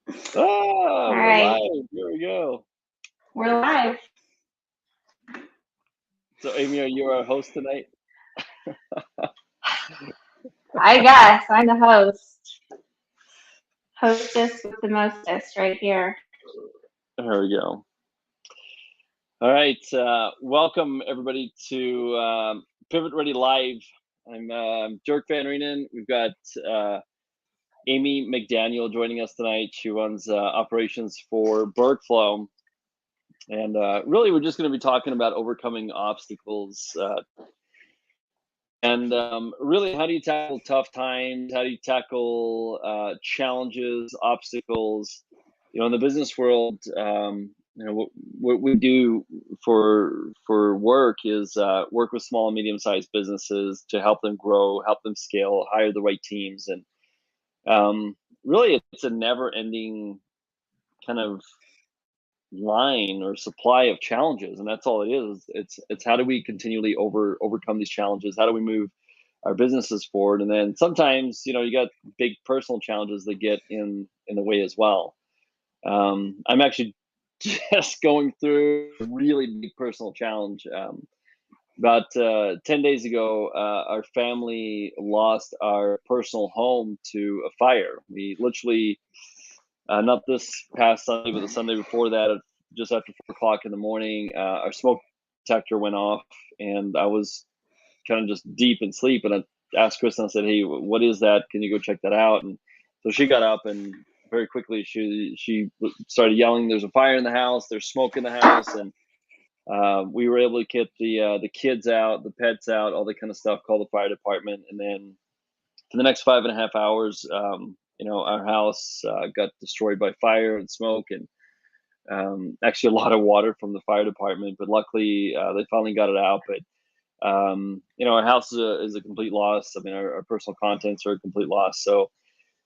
Ah, All we're right, live. Here we go. we're live. So, Amy, are you our host tonight? I guess I'm the host, hostess with the mostest right here. There we go. All right. Welcome, everybody, to Pivot Ready Live. I'm Dirk Van Reenen. We've got uh, Amy McDaniel joining us tonight. She runs operations for Berkflow. And really, we're just going to be talking about overcoming obstacles. And really, how do you tackle tough times? How do you tackle challenges, obstacles? In the business world, what we do for work is work with small and medium-sized businesses to help them grow, help them scale, hire the right teams, and really, it's a never-ending kind of line or supply of challenges, and that's all it is. It's how do we continually overcome these challenges? How do we move our businesses forward? And then sometimes, you got big personal challenges that get in the way as well. I'm actually just going through a really big personal challenge. About 10 days ago, our family lost our personal home to a fire. We literally, not this past Sunday, but the Sunday before that, just after 4 o'clock in the morning, our smoke detector went off, and I was kind of just deep in sleep. And I asked Kristen, I said, "Hey, what is that? Can you go check that out?" And so she got up, and very quickly she started yelling, "There's a fire in the house! There's smoke in the house!" And we were able to get the kids out, the pets out, all that kind of stuff. Call the fire department, and then for the next 5.5 hours, our house got destroyed by fire and smoke, and actually a lot of water from the fire department. But luckily, they finally got it out. But our house is a complete loss. I mean, our personal contents are a complete loss. So,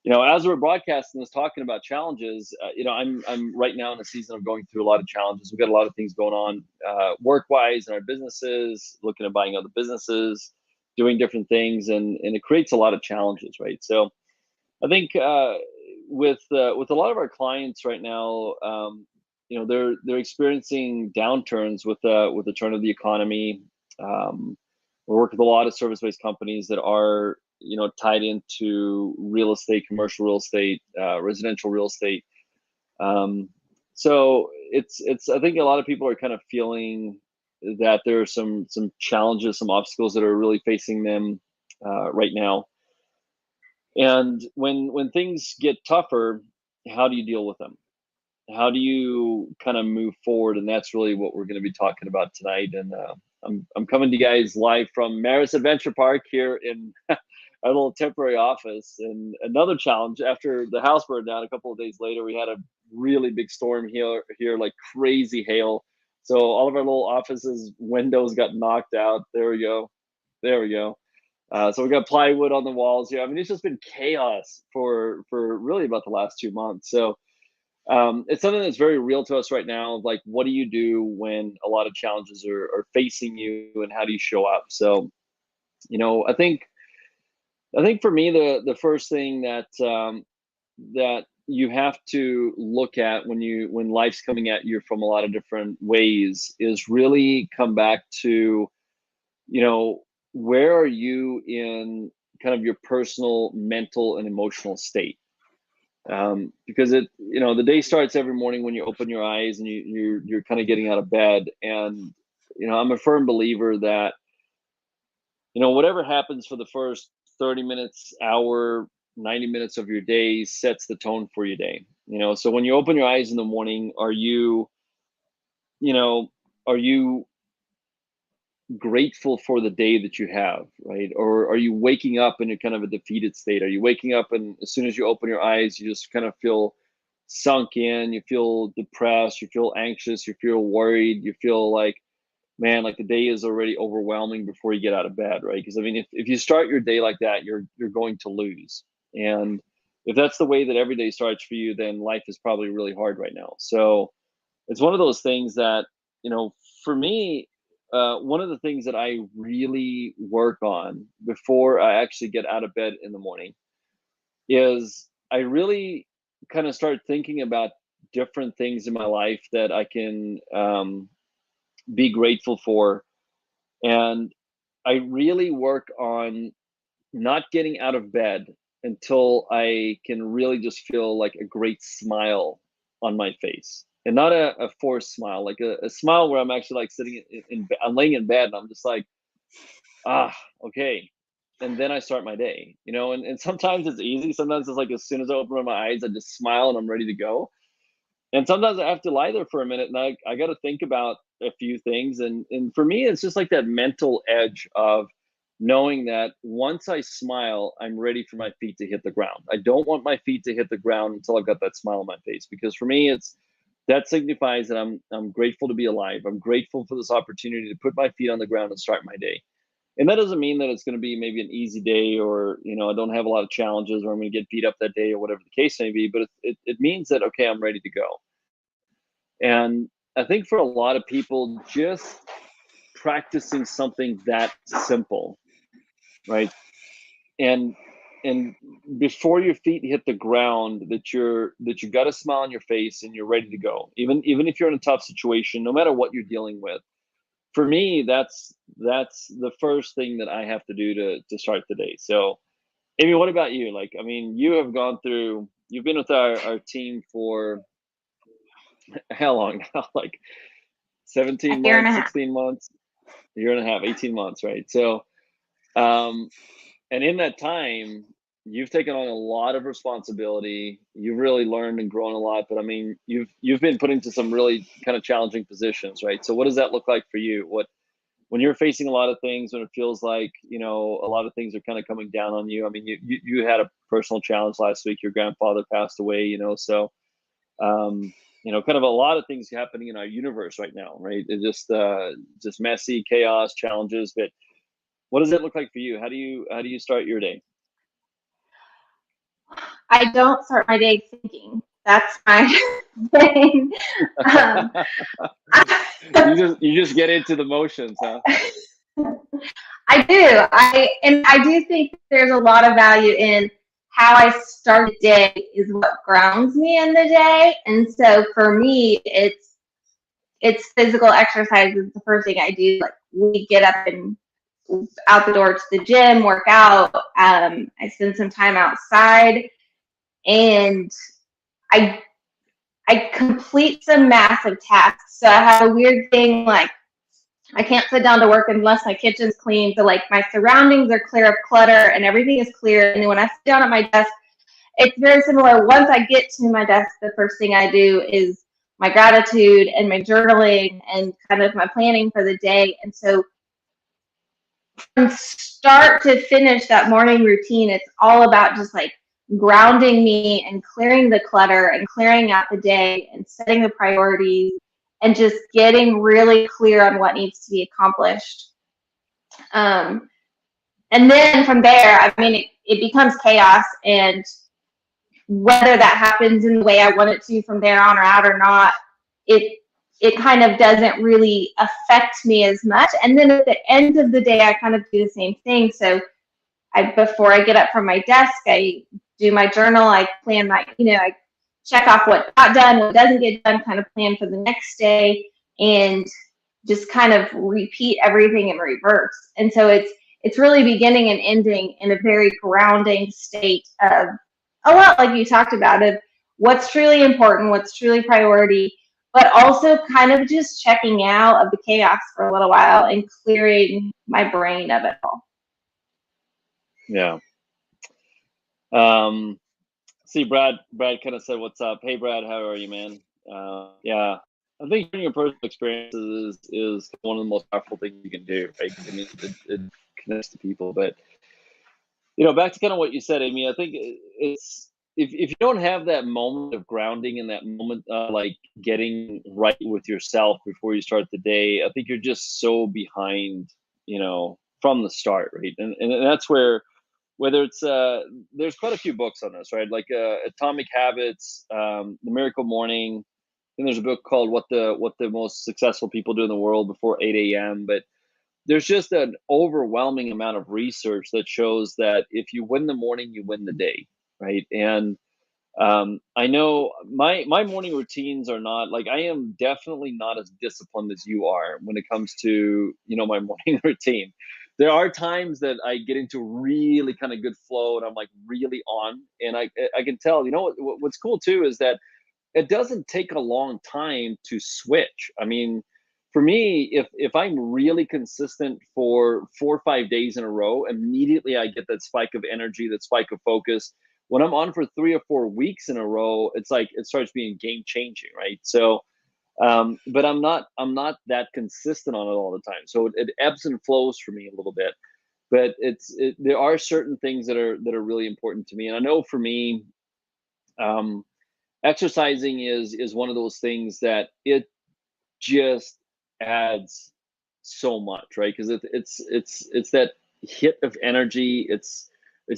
as we're broadcasting this, talking about challenges, I'm right now in a season of going through a lot of challenges. We've got a lot of things going on, work-wise in our businesses, looking at buying other businesses, doing different things, and it creates a lot of challenges, right? So, I think with a lot of our clients right now, they're experiencing downturns with the turn of the economy. Um, we work with a lot of service-based companies that are tied into real estate, commercial real estate, residential real estate. Um, so it's I think a lot of people are kind of feeling that there are some challenges, some obstacles that are really facing them right now. And when things get tougher, how do you deal with them? How do you kind of move forward? And that's really what we're going to be talking about tonight. And I'm coming to you guys live from Maris Adventure Park here in our little temporary office. And another challenge, after the house burned down a couple of days later, we had a really big storm here, like crazy hail. So all of our little offices windows got knocked out. There we go. There we go. So we got plywood on the walls here. I mean, it's just been chaos for really about the last 2 months. So it's something that's very real to us right now. Like, what do you do when a lot of challenges are facing you, and how do you show up? So, I think for me, the first thing that you have to look at when life's coming at you from a lot of different ways is really come back to you know where are you in kind of your personal mental and emotional state, because the day starts every morning when you open your eyes and you're kind of getting out of bed. And I'm a firm believer that whatever happens for the first 30 minutes, hour, 90 minutes of your day sets the tone for your day. So when you open your eyes in the morning, you know are you grateful for the day that you have, right? Or are you waking up in a kind of a defeated state? Are you waking up and as soon as you open your eyes, you just kind of feel sunk in, you feel depressed, you feel anxious, you feel worried, you feel like, man, like the day is already overwhelming before you get out of bed, right? Because I mean, if you start your day like that, you're going to lose. And if that's the way that every day starts for you, then life is probably really hard right now. So it's one of those things that, you know, for me, one of the things that I really work on before I actually get out of bed in the morning is I really kind of start thinking about different things in my life that I can be grateful for. And I really work on not getting out of bed until I can really just feel like a great smile on my face. And not a forced smile, like a smile where I'm actually like sitting I'm laying in bed and I'm just like, ah, okay. And then I start my day, and sometimes it's easy. Sometimes it's like as soon as I open my eyes, I just smile and I'm ready to go. And sometimes I have to lie there for a minute and I got to think about a few things. And for me, it's just like that mental edge of knowing that once I smile, I'm ready for my feet to hit the ground. I don't want my feet to hit the ground until I've got that smile on my face, because for me, that signifies that I'm grateful to be alive. I'm grateful for this opportunity to put my feet on the ground and start my day. And that doesn't mean that it's going to be maybe an easy day, or I don't have a lot of challenges, or I'm going to get beat up that day, or whatever the case may be. But it means that, okay, I'm ready to go. And I think for a lot of people, just practicing something that simple, right? And before your feet hit the ground, that you got a smile on your face and you're ready to go. Even if you're in a tough situation, no matter what you're dealing with. For me, that's the first thing that I have to do to start the day. So, Amy, what about you? Like, I mean, you've been with our team for how long now? Like A 17 year and a months, half. 16 months, a year and a half, 18 months, right? So, um, and in that time, you've taken on a lot of responsibility. You've really learned and grown a lot, but I mean, you've been put into some really kind of challenging positions, right? So what does that look like for you? When you're facing a lot of things, when it feels like, a lot of things are kind of coming down on you. I mean, you had a personal challenge last week. Your grandfather passed away, so kind of a lot of things happening in our universe right now, right? It's just messy chaos, challenges. But what does it look like for you? How do you start your day? I don't start my day thinking. That's my thing. Um, You just get into the motions, huh? I do. I do think there's a lot of value in how I start the day is what grounds me in the day. And so for me, it's physical exercise is the first thing I do. Like we get up and out the door to the gym, work out. I spend some time outside, and I I complete some massive tasks. So I have a weird thing like I can't sit down to work unless my kitchen's clean. So like my surroundings are clear of clutter and everything is clear. And then when I sit down at my desk, it's very similar. Once I get to my desk, the first thing I do is my gratitude and my journaling and kind of my planning for the day. And so from start to finish that morning routine, it's all about just like grounding me and clearing the clutter and clearing out the day and setting the priorities and just getting really clear on what needs to be accomplished. Um, and then from there, I mean, it becomes chaos, and whether that happens in the way I want it to from there on or out or not, it it kind of doesn't really affect me as much. And then at the end of the day, I kind of do the same thing. So before I get up from my desk, I do my journal. I plan I check off what got done, what doesn't get done, kind of plan for the next day, and just kind of repeat everything in reverse. And so it's really beginning and ending in a very grounding state of a lot like you talked about of what's truly important, what's truly priority, but also kind of just checking out of the chaos for a little while and clearing my brain of it all. Yeah. See, Brad kind of said, "What's up?" Hey, Brad, how are you, man? Yeah, I think sharing your personal experiences is one of the most powerful things you can do, right? I mean, it connects to people. But back to kind of what you said, Amy. I think it's if you don't have that moment of grounding and that moment like getting right with yourself before you start the day, I think you're just so behind, from the start, right? And that's whether it's there's quite a few books on this, right? Like Atomic Habits, The Miracle Morning. And there's a book called What the Most Successful People Do in the World Before 8 a.m. But there's just an overwhelming amount of research that shows that if you win the morning, you win the day, right? And I know my morning routines are not like, I am definitely not as disciplined as you are when it comes to, my morning routine. There are times that I get into really kind of good flow and I'm like really on, and I can tell. What's cool too is that it doesn't take a long time to switch. I mean, for me, if I'm really consistent for 4 or 5 days in a row, immediately I get that spike of energy, that spike of focus. When I'm on for 3 or 4 weeks in a row, it's like it starts being game changing, right? So, but I'm not that consistent on it all the time. So it ebbs and flows for me a little bit. But there are certain things that are really important to me, and I know for me, um, exercising is one of those things that it just adds so much, right? Because it's that hit of energy. It's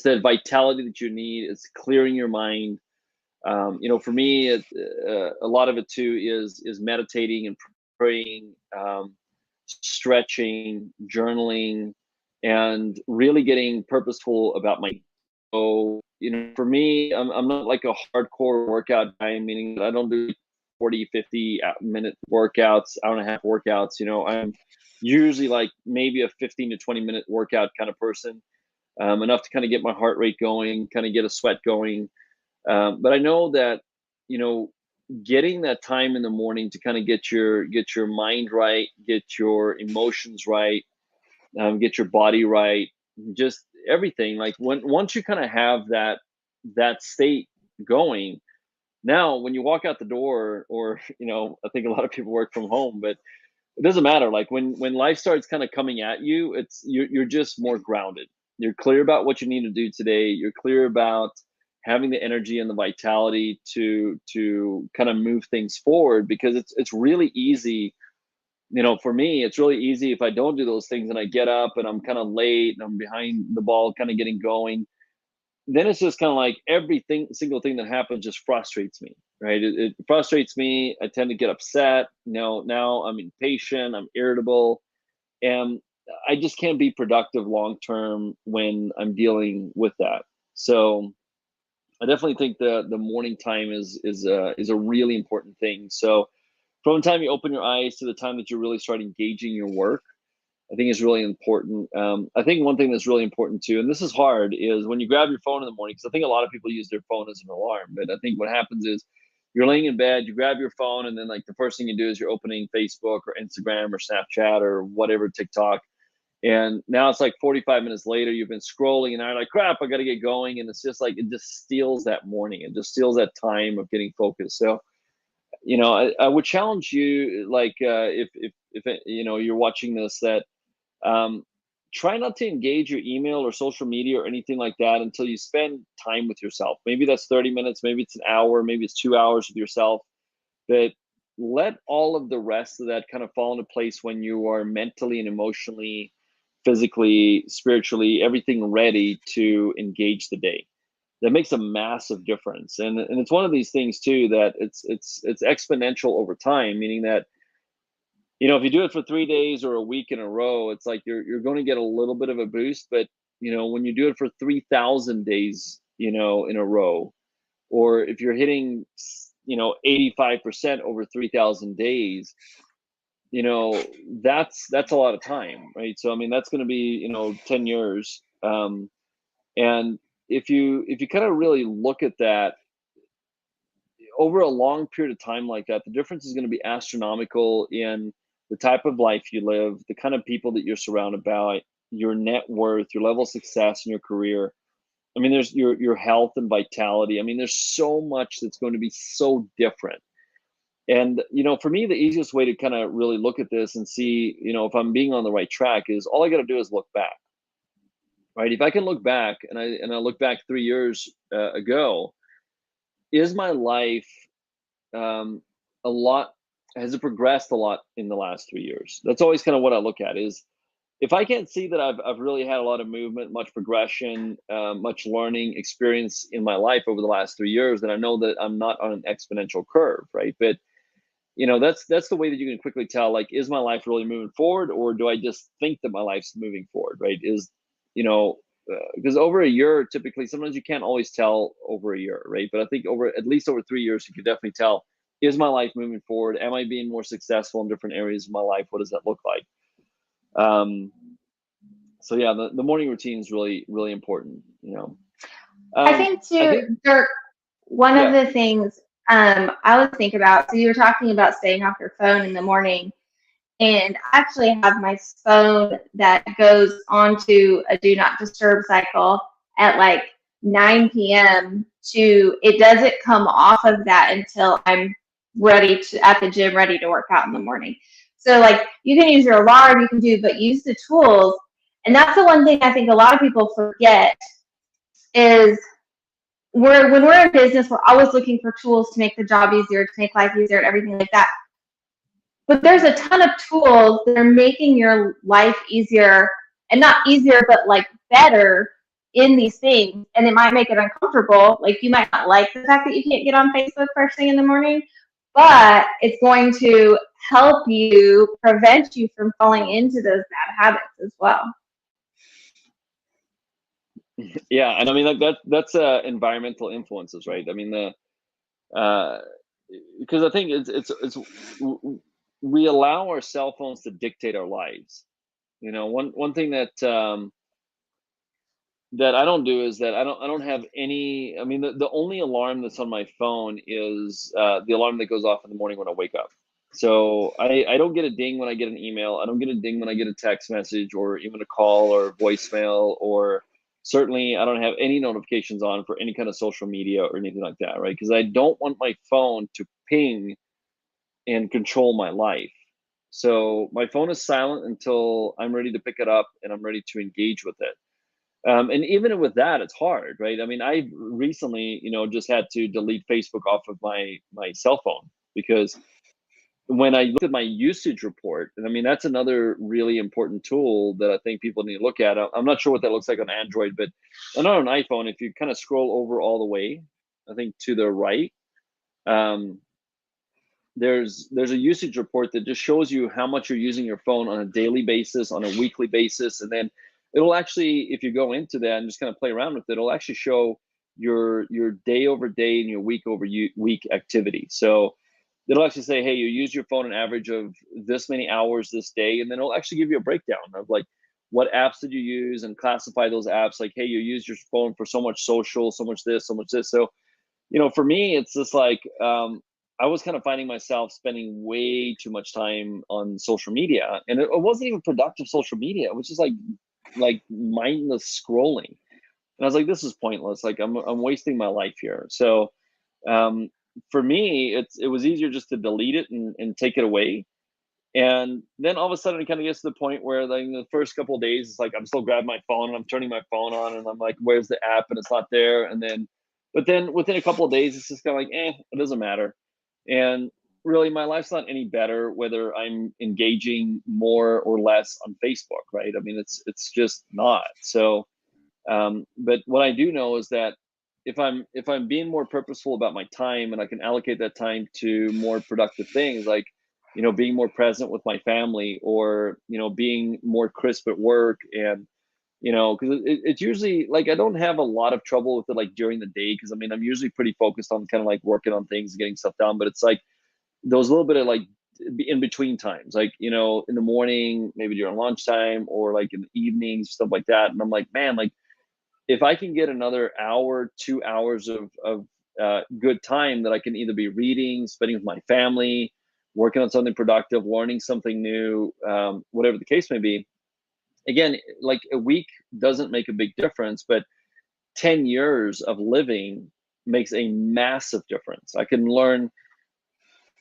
that vitality that you need. It's clearing your mind. For me, a lot of it too is meditating and praying, stretching, journaling, and really getting purposeful about my. So, for me, I'm not like a hardcore workout guy, meaning that I don't do 40, 50 minute workouts, hour and a half workouts. I'm usually like maybe a 15 to 20-minute workout kind of person, enough to kind of get my heart rate going, kind of get a sweat going. But I know that, you know, getting that time in the morning to kind of get your mind right, get your emotions right, get your body right, just everything. Like once you kind of have that state going, now when you walk out the door, or I think a lot of people work from home, but it doesn't matter. Like when life starts kind of coming at you, you're just more grounded. You're clear about what you need to do today. You're clear about having the energy and the vitality to kind of move things forward, because it's really easy. For me, it's really easy if I don't do those things and I get up and I'm kind of late and I'm behind the ball, kind of getting going. Then it's just kind of like everything, single thing that happens just frustrates me, right? It frustrates me. I tend to get upset. Now I'm impatient. I'm irritable, and I just can't be productive long term when I'm dealing with that. So I definitely think the morning time is a really important thing. So from the time you open your eyes to the time that you really start engaging your work, I think is really important. I think one thing that's really important too, and this is hard, is when you grab your phone in the morning, because I think a lot of people use their phone as an alarm. But I think what happens is you're laying in bed, you grab your phone, and then like the first thing you do is you're opening Facebook or Instagram or Snapchat or whatever, TikTok. And now it's like 45 minutes later, you've been scrolling, and I'm like, crap, I got to get going. And it's just like, it just steals that morning. It just steals that time of getting focused. So, I would challenge you, like, if you're watching this, that um, try not to engage your email or social media or anything like that until you spend time with yourself. Maybe that's 30 minutes, maybe it's an hour, maybe it's 2 hours with yourself. But let all of the rest of that kind of fall into place when you are mentally and emotionally, physically, spiritually, everything ready to engage the day. That makes a massive difference. And it's one of these things too that it's exponential over time, meaning that, if you do it for 3 days or a week in a row, it's like you're going to get a little bit of a boost. But when you do it for 3,000 days, in a row, or if you're hitting 85% over 3,000 days, that's a lot of time, right? So I mean, that's going to be 10 years. And if you kind of really look at that over a long period of time like that, the difference is going to be astronomical in the type of life you live, the kind of people that you're surrounded by, your net worth, your level of success in your career. I mean, there's your health and vitality. I mean, there's so much that's going to be so different. And for me, the easiest way to kind of really look at this and see, if I'm being on the right track, is all I got to do is look back, right? If I can look back, and I look back 3 years ago, is my life um, a lot, has it progressed a lot in the last 3 years? That's always kind of what I look at. Is if I can't see that I've really had a lot of movement, much progression, much learning experience in my life over the last 3 years, then I know that I'm not on an exponential curve, right? But that's the way that you can quickly tell, like, is my life really moving forward, or do I just think that my life's moving forward, right? Is you know because over a year, typically, sometimes you can't always tell over a year, right? But I think at least over 3 years, you can definitely tell, is my life moving forward? Am I being more successful in different areas of my life? What does that look like? So yeah, the morning routine is really, really important, you know. I think too, Dirk, one of the things I was thinking about, so you were talking about staying off your phone in the morning, and I actually have my phone that goes onto a do not disturb cycle at like 9 p.m. It doesn't come off of that until I'm at the gym, ready to work out in the morning. So like you can use your alarm, you can but use the tools. And that's the one thing I think a lot of people forget is when we're in business, we're always looking for tools to make the job easier, to make life easier, and everything like that. But there's a ton of tools that are making your life easier, and not easier, but like better in these things. And it might make it uncomfortable. Like you might not like the fact that you can't get on Facebook first thing in the morning, but it's going to help you prevent you from falling into those bad habits as well. Yeah, and I mean like that's environmental influences, right? I mean because I think it's we allow our cell phones to dictate our lives. You know, one thing that that I don't do is that I don't have any. I mean, the only alarm that's on my phone is the alarm that goes off in the morning when I wake up. So I don't get a ding when I get an email. I don't get a ding when I get a text message or even a call or voicemail, or certainly I don't have any notifications on for any kind of social media or anything like that, right? Because I don't want my phone to ping and control my life. So my phone is silent until I'm ready to pick it up and I'm ready to engage with it. And even with that, it's hard, right? I mean, I recently, you know, just had to delete Facebook off of my cell phone because when I looked at my usage report, and I mean, that's another really important tool that I think people need to look at. I'm not sure what that looks like on Android, but on an iPhone, if you kind of scroll over all the way, I think to the right, um, there's a usage report that just shows you how much you're using your phone on a daily basis, on a weekly basis, and then it'll actually, if you go into that and just kind of play around with it, it'll actually show your day over day and your week over week activity. So it'll actually say, hey, you use your phone an average of this many hours this day, and then it'll actually give you a breakdown of like what apps did you use and classify those apps. Like, hey, you use your phone for so much social, so much this, so much this. So you know, for me, it's just like I was kind of finding myself spending way too much time on social media, and it wasn't even productive social media. It was just like mindless scrolling, and I was like, this is pointless. Like I'm wasting my life here. So um, for me, it was easier just to delete it and take it away. And then all of a sudden, it kind of gets to the point where, like, in the first couple of days, it's like I'm still grabbing my phone and I'm turning my phone on, and I'm like, "Where's the app?" And it's not there. And then, but then within a couple of days, it's just kind of like, it doesn't matter. And really, my life's not any better whether I'm engaging more or less on Facebook, right? I mean, it's just not. So, but what I do know is that if I'm being more purposeful about my time and I can allocate that time to more productive things, like you know, being more present with my family, or you know, being more crisp at work, and you know, because it's usually like I don't have a lot of trouble with it like during the day, because I mean I'm usually pretty focused on kind of like working on things and getting stuff done, but it's like those little bit of like in between times, like you know, in the morning, maybe during lunchtime, or like in the evenings, stuff like that, and I'm like, man, like if I can get another hour, 2 hours of good time that I can either be reading, spending with my family, working on something productive, learning something new, whatever the case may be. Again, like a week doesn't make a big difference, but 10 years of living makes a massive difference. I can learn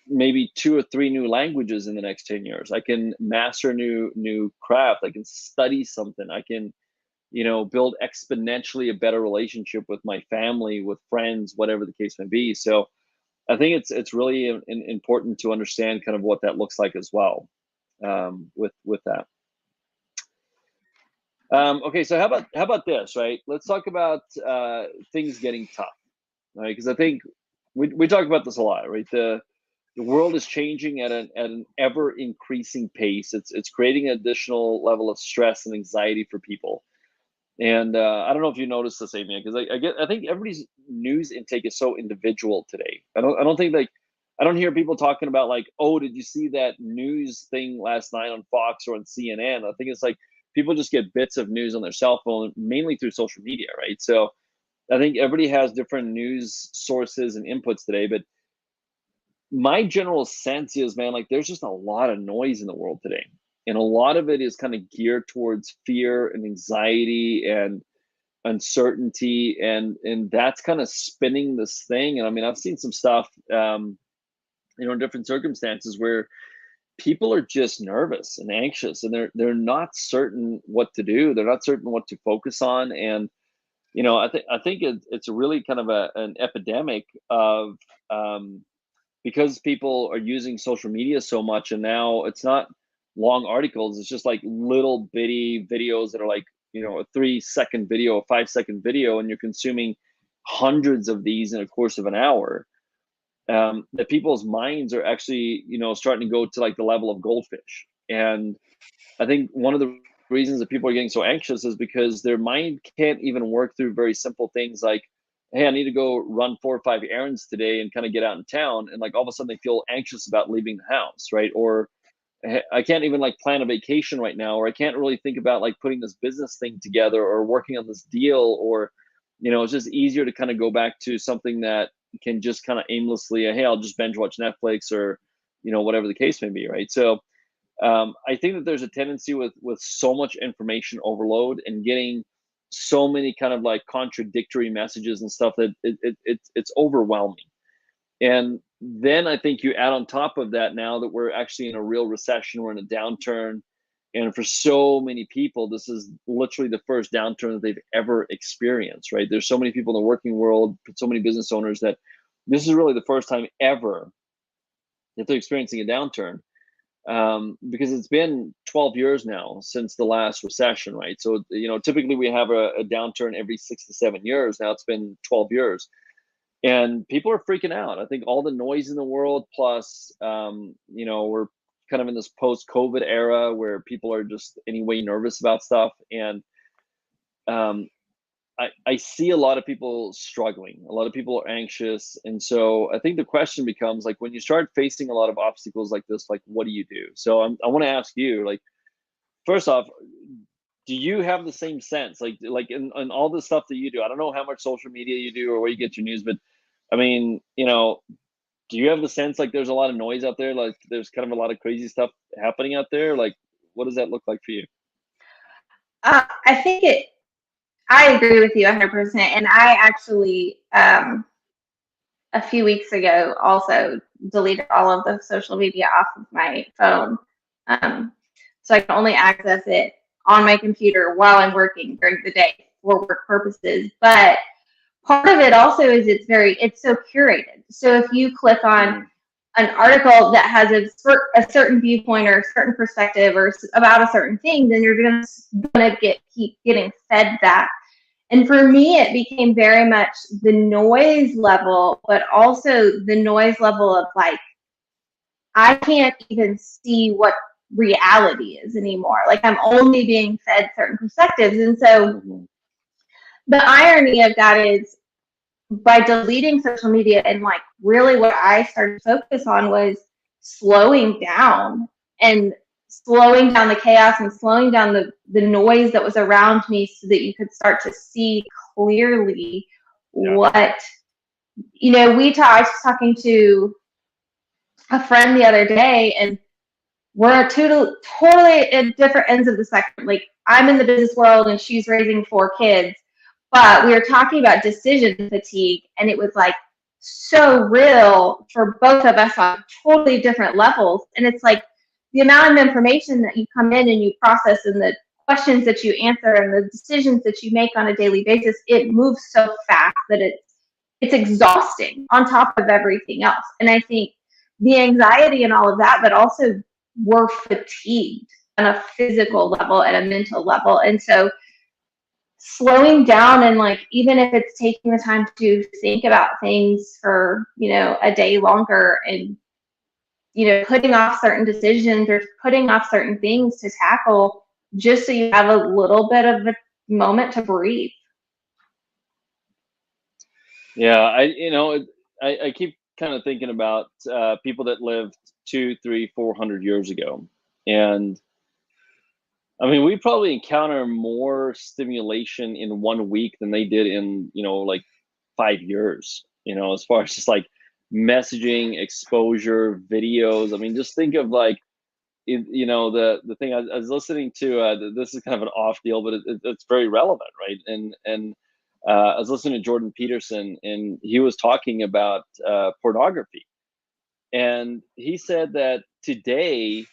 maybe 2 or 3 new languages in the next 10 years. I can master new craft. I can study something. I can you know, build exponentially a better relationship with my family, with friends, whatever the case may be. So I think it's really important to understand kind of what that looks like as well, with that. Okay, so how about this, right? Let's talk about things getting tough, right? Because I think we talk about this a lot, right? The world is changing at an ever increasing pace. It's creating an additional level of stress and anxiety for people. And I don't know if you noticed the same yet, because I think everybody's news intake is so individual today. I don't think like I don't hear people talking about like, oh, did you see that news thing last night on Fox or on CNN? I think it's like people just get bits of news on their cell phone, mainly through social media, right? So I think everybody has different news sources and inputs today, but my general sense is, man, like there's just a lot of noise in the world today. And a lot of it is kind of geared towards fear and anxiety and uncertainty, and that's kind of spinning this thing. And I mean, I've seen some stuff in different circumstances where people are just nervous and anxious, and they're not certain what to do. They're not certain what to focus on. And I think it's really kind of an epidemic of because people are using social media so much, and now it's not long articles, it's just like little bitty videos that are like, a 3-second video, a 5-second video, and you're consuming hundreds of these in a course of an hour. That people's minds are actually, starting to go to like the level of goldfish. And I think one of the reasons that people are getting so anxious is because their mind can't even work through very simple things like, hey, I need to go run 4 or 5 errands today and kind of get out in town. And like all of a sudden they feel anxious about leaving the house, right? Or "Hey, I can't even like plan a vacation right now, or I can't really think about like putting this business thing together or working on this deal, or, it's just easier to kind of go back to something that can just kind of aimlessly, hey, I'll just binge watch Netflix or, whatever the case may be, right? So I think that there's a tendency with so much information overload and getting so many kind of like contradictory messages and stuff that it's overwhelming. And then I think you add on top of that, now that we're actually in a real recession, we're in a downturn, and for so many people, this is literally the first downturn that they've ever experienced, right? There's so many people in the working world, so many business owners, that this is really the first time ever that they're experiencing a downturn, because it's been 12 years now since the last recession, right? So, typically we have a downturn every 6 to 7 years. Now it's been 12 years. And people are freaking out. I think all the noise in the world, plus, we're kind of in this post-COVID era where people are just anyway nervous about stuff. And um, I see a lot of people struggling. A lot of people are anxious. And so I think the question becomes like, when you start facing a lot of obstacles like this, like, what do you do? So I want to ask you, like, first off, do you have the same sense? Like in all the stuff that you do, I don't know how much social media you do or where you get your news, but I mean, do you have the sense like there's a lot of noise out there? Like there's kind of a lot of crazy stuff happening out there? Like, what does that look like for you? I think I agree with you 100%. And I actually, a few weeks ago, also deleted all of the social media off of my phone. So I can only access it on my computer while I'm working during the day for work purposes. But part of it also is it's so curated. So if you click on an article that has a certain viewpoint or a certain perspective or about a certain thing, then you're gonna keep getting fed that. And for me, it became very much the noise level, but also the noise level of like, I can't even see what reality is anymore. Like I'm only being fed certain perspectives. And so the irony of that is, by deleting social media, and like really what I started to focus on was slowing down the chaos and slowing down the noise that was around me, so that you could start to see clearly what, I was talking to a friend the other day, and we're at totally at different ends of the spectrum. Like I'm in the business world and she's raising 4 kids, but we were talking about decision fatigue, and it was like so real for both of us on totally different levels. And it's like the amount of information that you come in and you process, and the questions that you answer, and the decisions that you make on a daily basis, it moves so fast that it's exhausting on top of everything else. And I think the anxiety and all of that, but also we're fatigued on a physical level and a mental level. And so slowing down, and like, even if it's taking the time to think about things for, a day longer, and, putting off certain decisions or putting off certain things to tackle, just so you have a little bit of moment to breathe. Yeah, I keep kind of thinking about people that lived 2, 3, 400 years ago, and I mean, we probably encounter more stimulation in 1 week than they did in, like 5 years. As far as just like messaging, exposure, videos. I mean, just think of like the thing I was listening to. This is kind of an off deal, but it's very relevant, right? And I was listening to Jordan Peterson, and he was talking about pornography, and he said that today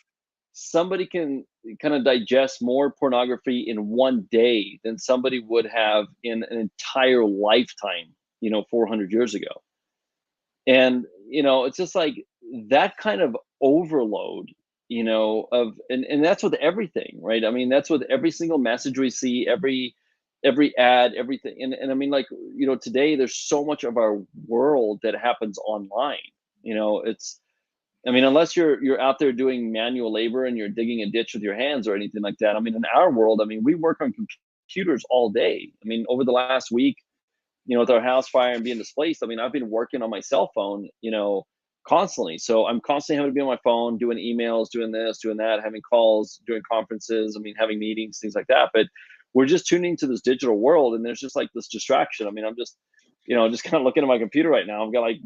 somebody can kind of digest more pornography in 1 day than somebody would have in an entire lifetime, 400 years ago. And it's just like that kind of overload, and that's with everything, right? I mean, that's with every single message we see, every ad, everything. And I mean, like, today there's so much of our world that happens online. It's I mean, unless you're out there doing manual labor and you're digging a ditch with your hands or anything like that. I mean, in our world, I mean, we work on computers all day. I mean, over the last week, with our house fire and being displaced, I mean, I've been working on my cell phone, constantly. So I'm constantly having to be on my phone, doing emails, doing this, doing that, having calls, doing conferences. I mean, having meetings, things like that. But we're just tuning to this digital world, and there's just like this distraction. I mean, I'm just kind of looking at my computer right now. I've got like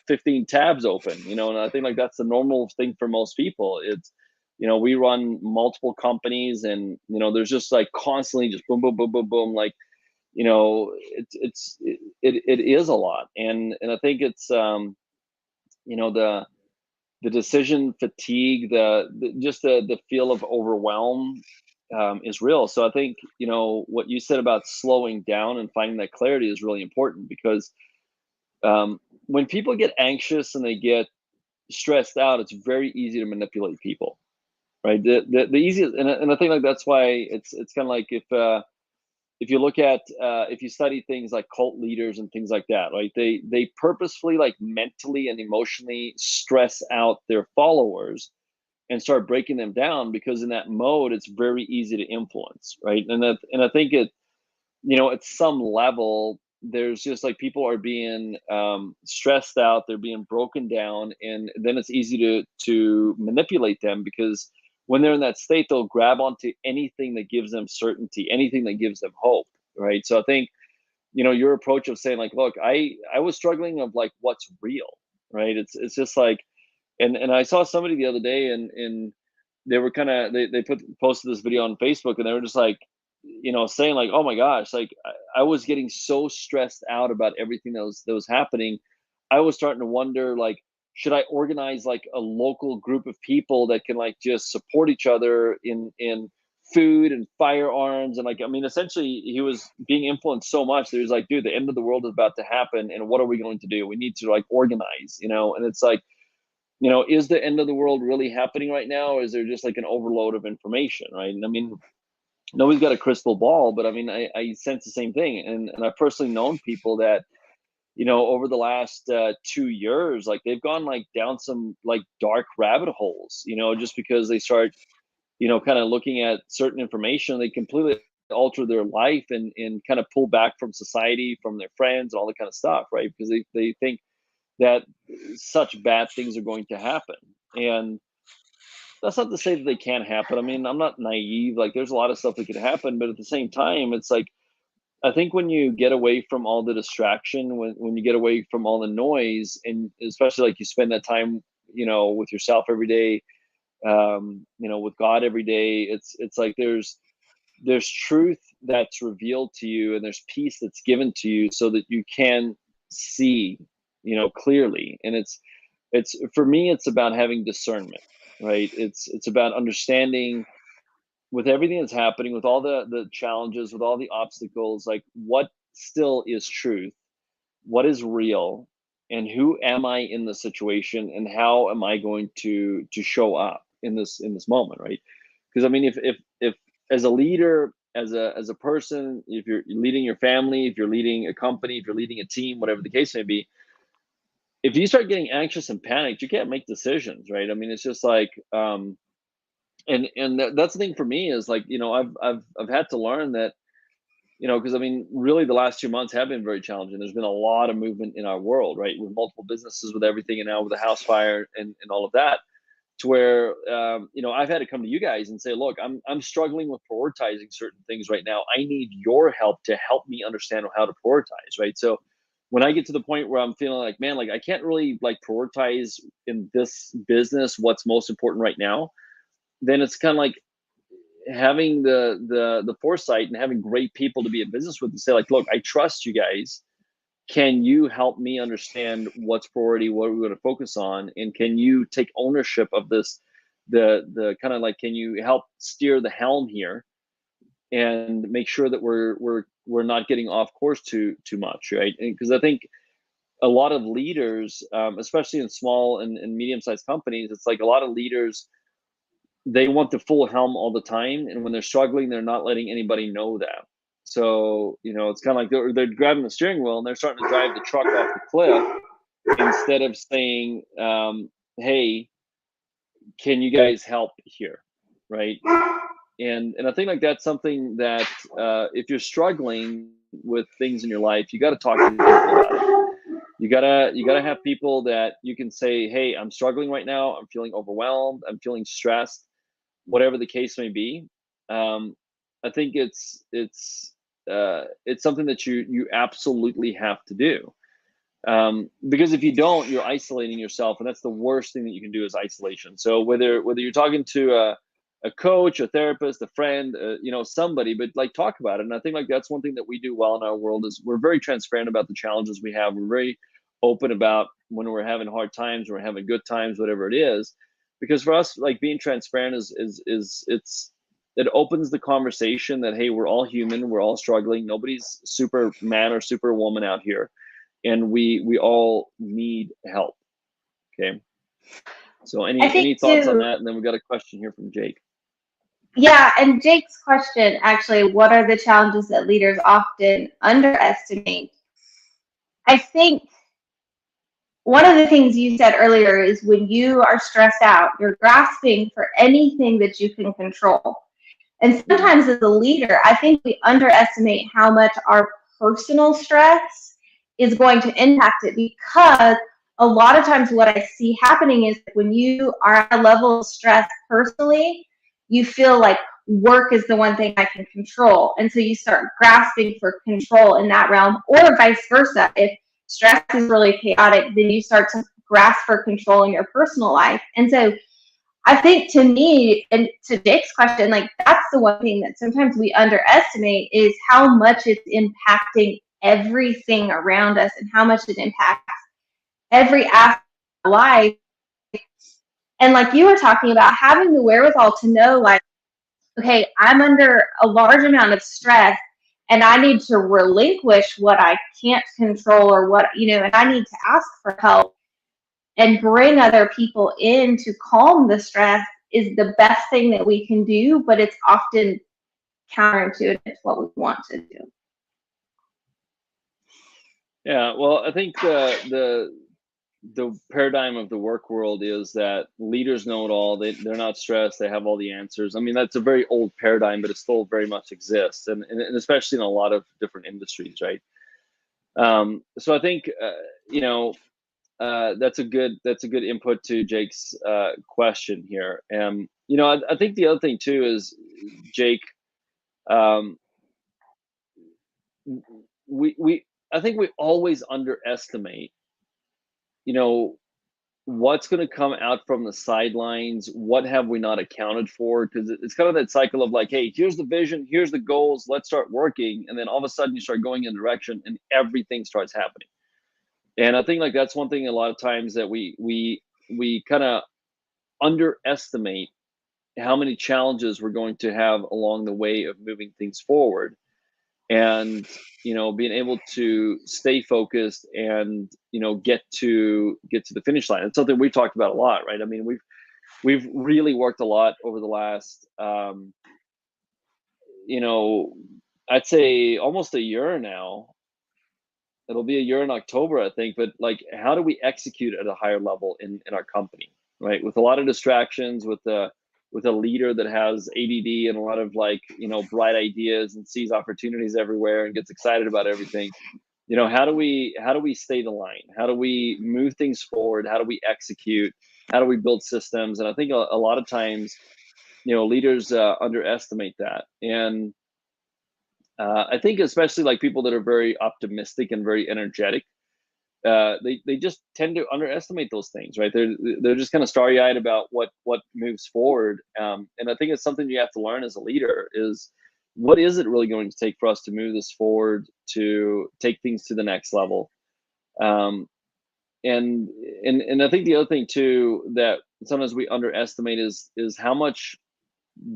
15 tabs open, and I think like that's the normal thing for most people. It's we run multiple companies, and there's just like constantly just boom, boom, boom, boom, boom, like it is a lot. And I think it's the decision fatigue, the feel of overwhelm, is real. So I think what you said about slowing down and finding that clarity is really important, because when people get anxious and they get stressed out, it's very easy to manipulate people, right? The easiest, and I think like that's why it's kind of like if you look at if you study things like cult leaders and things like that, right? They purposefully, like, mentally and emotionally stress out their followers and start breaking them down, because in that mode it's very easy to influence, right? And I think at some level there's just like people are being stressed out, they're being broken down, and then it's easy to manipulate them, because when they're in that state they'll grab onto anything that gives them certainty, anything that gives them hope, right? So I think your approach of saying like, look, I was struggling of like what's real, right? It's just like, and I saw somebody the other day, and they were kind of they posted this video on Facebook, and they were just like, saying like, oh my gosh, like I was getting so stressed out about everything that was happening. I was starting to wonder, like, should I organize like a local group of people that can like just support each other in food and firearms. And like, I mean, essentially he was being influenced so much that he was like, dude, the end of the world is about to happen, and what are we going to do? We need to like organize, and it's like, is the end of the world really happening right now, or is there just like an overload of information, right? And I mean, nobody's got a crystal ball, but I mean, I sense the same thing. And I've personally known people that, over the last 2 years, like they've gone like down some like dark rabbit holes, just because they start, kind of looking at certain information, they completely alter their life, and kind of pull back from society, from their friends, and all that kind of stuff, right? Because they think that such bad things are going to happen. And that's not to say that they can't happen. I mean, I'm not naive. Like, there's a lot of stuff that could happen, but at the same time, it's like, I think when you get away from all the distraction, when you get away from all the noise, and especially like you spend that time, with yourself every day, with God every day, it's like there's truth that's revealed to you, and there's peace that's given to you, so that you can see, clearly. And it's for me, it's about having discernment, right? It's about understanding, with everything that's happening, with all the challenges, with all the obstacles, like what still is truth, what is real, and who am I in the situation, and how am I going to show up in this moment, right? Because I mean, if as a leader, as a person, if you're leading your family, if you're leading a company, if you're leading a team, whatever the case may be, if you start getting anxious and panicked, you can't make decisions, right? I mean, it's just like, and that's the thing for me, is like, I've had to learn that because I mean, really, the last 2 months have been very challenging. There's been a lot of movement in our world, right? With multiple businesses, with everything, and now with the house fire and all of that, to where I've had to come to you guys and say, look, I'm struggling with prioritizing certain things right now. I need your help to help me understand how to prioritize, right? So when I get to the point where I'm feeling like, man, like I can't really like prioritize in this business what's most important right now, then it's kind of like having the foresight and having great people to be in business with and say like, look, I trust you guys. Can you help me understand what's priority, what are we going to focus on, and can you take ownership of this, the kind of like, can you help steer the helm here and make sure that we're not getting off course too much, right? Because I think a lot of leaders, especially in small and medium-sized companies, it's like a lot of leaders, they want the full helm all the time, and when they're struggling, they're not letting anybody know that. So it's kind of like they're grabbing the steering wheel and they're starting to drive the truck off the cliff instead of saying, hey, can you guys help here, right? And I think like that's something that, if you're struggling with things in your life, you got to talk to people about it. You gotta have people that you can say, hey, I'm struggling right now, I'm feeling overwhelmed, I'm feeling stressed, whatever the case may be. I think it's something that you absolutely have to do, because if you don't, you're isolating yourself, and that's the worst thing that you can do is isolation. So whether you're talking to a coach, a therapist, a friend, somebody, but like talk about it. And I think like that's one thing that we do well in our world is we're very transparent about the challenges we have. We're very open about when we're having hard times, when we're having good times, whatever it is, because for us, like being transparent it opens the conversation that, hey, we're all human, we're all struggling, nobody's Superman or Superwoman out here, and we all need help. Okay, so I any think thoughts on too, that? And then we got a question here from Jake. yeah, and Jake's question actually, what are the challenges that leaders often underestimate? I think one of the things you said earlier is when you are stressed out, you're grasping for anything that you can control. And sometimes as a leader, I think we underestimate how much our personal stress is going to impact it, because a lot of times what I see happening is when you are at a level of stress personally, you feel like work is the one thing I can control. And so you start grasping for control in that realm, or vice versa. If stress is really chaotic, then you start to grasp for control in your personal life. And so I think to me, and to Jake's question, like that's the one thing that sometimes we underestimate is how much it's impacting everything around us and how much it impacts every aspect of life. And like you were talking about, having the wherewithal to know, like, okay, I'm under a large amount of stress and I need to relinquish what I can't control or what, and I need to ask for help and bring other people in to calm the stress is the best thing that we can do, but it's often counterintuitive to what we want to do. Yeah, well, I think the paradigm of the work world is that leaders know it all. They're not stressed. They have all the answers. I mean, that's a very old paradigm, but it still very much exists, and especially in a lot of different industries, right? So I think that's a good input to Jake's question here. I think the other thing too is, Jake, um, we I think we always underestimate, you know, what's going to come out from the sidelines. What have we not accounted for? Because it's kind of that cycle of like, hey, here's the vision, here's the goals, let's start working, and then all of a sudden you start going in a direction and everything starts happening. And I think like that's one thing a lot of times that we kind of underestimate how many challenges we're going to have along the way of moving things forward, and being able to stay focused and get to the finish line. It's something we've talked about a lot, right? I mean, we've really worked a lot over the last I'd say almost a year now. It'll be a year in October, I think. But like, how do we execute at a higher level in our company, right? With a lot of distractions, with the with a leader that has ADD and a lot of like, bright ideas and sees opportunities everywhere and gets excited about everything. How do we stay the line? How do we move things forward? How do we execute? How do we build systems? And I think a lot of times, leaders underestimate that. And I think especially like people that are very optimistic and very energetic, they just tend to underestimate those things, right? They're just kind of starry eyed about what moves forward. And I think it's something you have to learn as a leader is what is it really going to take for us to move this forward, to take things to the next level. Um, and I think the other thing too that sometimes we underestimate is how much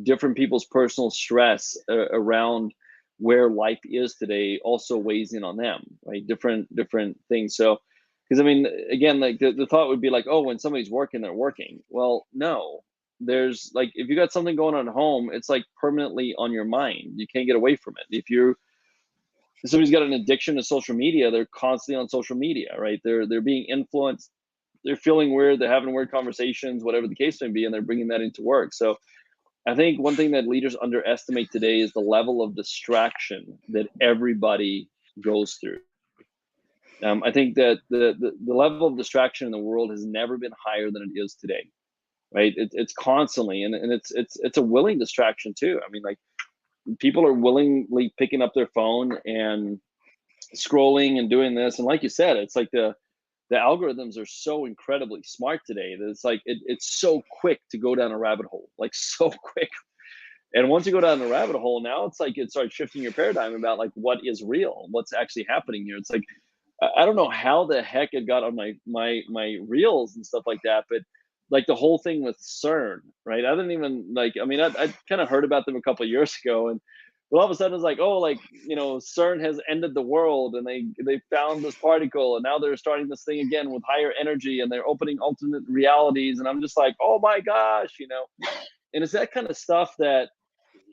different people's personal stress around where life is today also weighs in on them, right? Different things. So, because I mean, again, like the thought would be like, oh, when somebody's working, they're working. Well, no, there's like, if you got something going on at home, it's like permanently on your mind. You can't get away from it. If somebody's got an addiction to social media, they're constantly on social media, right? They're being influenced. They're feeling weird. They're having weird conversations, whatever the case may be, and they're bringing that into work. So I think one thing that leaders underestimate today is the level of distraction that everybody goes through. I think that the level of distraction in the world has never been higher than it is today, right? It's constantly, and it's a willing distraction too. I mean, like people are willingly picking up their phone and scrolling and doing this, and like you said, it's like the algorithms are so incredibly smart today that it's like it's so quick to go down a rabbit hole, like so quick. And once you go down the rabbit hole, now it's like it starts shifting your paradigm about like what is real, what's actually happening here. It's like I don't know how the heck it got on my reels and stuff like that, but like the whole thing with CERN, right? I didn't even like. I mean, I kind of heard about them a couple of years ago, and but all of a sudden it's like, oh, like CERN has ended the world, and they found this particle, and now they're starting this thing again with higher energy, and they're opening alternate realities, and I'm just like, oh my gosh. And it's that kind of stuff that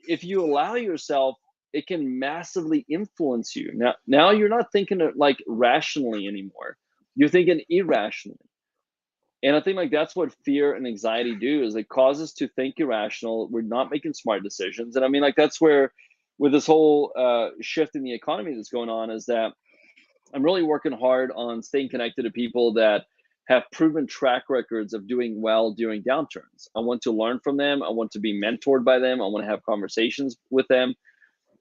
if you allow yourself, it can massively influence you. Now you're not thinking like rationally anymore. You're thinking irrationally. And I think like that's what fear and anxiety do is it causes us to think irrational. We're not making smart decisions. And I mean, like that's where with this whole shift in the economy that's going on is that I'm really working hard on staying connected to people that have proven track records of doing well during downturns. I want to learn from them. I want to be mentored by them. I want to have conversations with them.